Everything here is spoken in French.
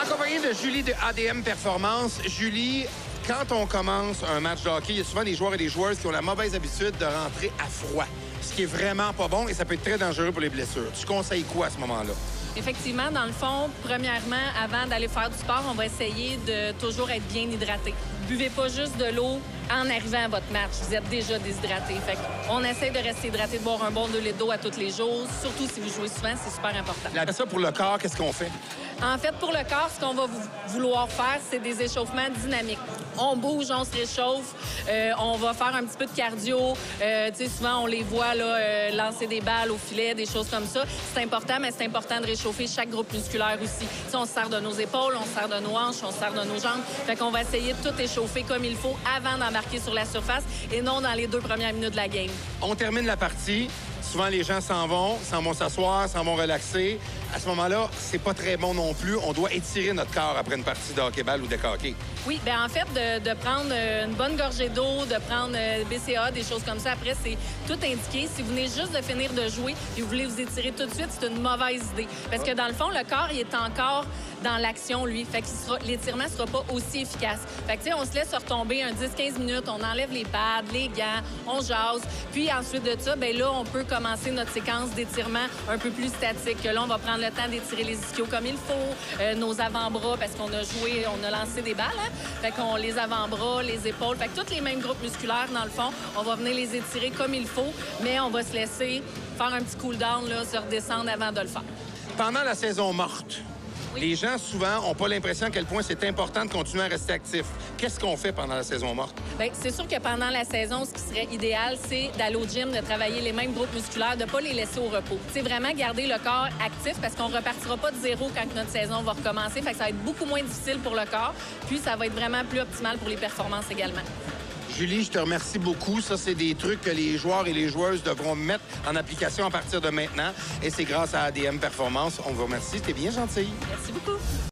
En compagnie de Julie de ADM Performance. Julie, quand on commence un match de hockey, il y a souvent des joueurs et des joueuses qui ont la mauvaise habitude de rentrer à froid, ce qui est vraiment pas bon et ça peut être très dangereux pour les blessures. Tu conseilles quoi à ce moment-là? Effectivement, dans le fond, premièrement, avant d'aller faire du sport, on va essayer de toujours être bien hydraté. Buvez pas juste de l'eau en arrivant à votre match. Vous êtes déjà déshydraté. Fait on essaie de rester hydraté, de boire un bon 2 litres d'eau à tous les jours. Surtout si vous jouez souvent, c'est super important. Ça, pour le corps, qu'est-ce qu'on fait? En fait, pour le corps, ce qu'on va vouloir faire, c'est des échauffements dynamiques. On bouge, on se réchauffe, on va faire un petit peu de cardio. Tu sais, souvent, on les voit là, lancer des balles au filet, des choses comme ça. C'est important, mais c'est important de réchauffer chaque groupe musculaire aussi. T'sais, on se sert de nos épaules, on se sert de nos hanches, on se sert de nos jambes. Fait qu'on va essayer de tout échauffer comme il faut avant d'embarquer sur la surface et non dans les 2 premières minutes de la game. On termine la partie. Souvent, les gens s'en vont s'asseoir, s'en vont relaxer. À ce moment-là, c'est pas très bon non plus. On doit étirer notre corps après une partie de hockey-ball ou de hockey. Oui, bien en fait, de prendre une bonne gorgée d'eau, de prendre BCA, des choses comme ça, après, c'est tout indiqué. Si vous venez juste de finir de jouer et vous voulez vous étirer tout de suite, c'est une mauvaise idée. Parce que dans le fond, le corps, il est encore dans l'action, lui. Fait que l'étirement sera pas aussi efficace. Fait que, tu sais, on se laisse retomber un 10-15 minutes, on enlève les pads, les gants, on jase. Puis ensuite de ça, bien là, on peut commencer notre séquence d'étirement un peu plus statique. Là, on va prendre le temps d'étirer les ischios comme il faut, nos avant-bras, parce qu'on a joué, on a lancé des balles, hein? Fait qu'on les avant-bras, les épaules, fait que tous les mêmes groupes musculaires, dans le fond, on va venir les étirer comme il faut, mais on va se laisser faire un petit cool-down, là, se redescendre avant de le faire. Pendant la saison morte, oui, les gens, souvent, n'ont pas l'impression à quel point c'est important de continuer à rester actif. Qu'est-ce qu'on fait pendant la saison morte? Bien, c'est sûr que pendant la saison, ce qui serait idéal, c'est d'aller au gym, de travailler les mêmes groupes musculaires, de ne pas les laisser au repos. C'est vraiment garder le corps actif parce qu'on ne repartira pas de zéro quand notre saison va recommencer. Fait que ça va être beaucoup moins difficile pour le corps, puis ça va être vraiment plus optimal pour les performances également. Julie, je te remercie beaucoup. Ça, c'est des trucs que les joueurs et les joueuses devront mettre en application à partir de maintenant. Et c'est grâce à ADM Performance. On vous remercie. C'était bien gentil. Merci beaucoup.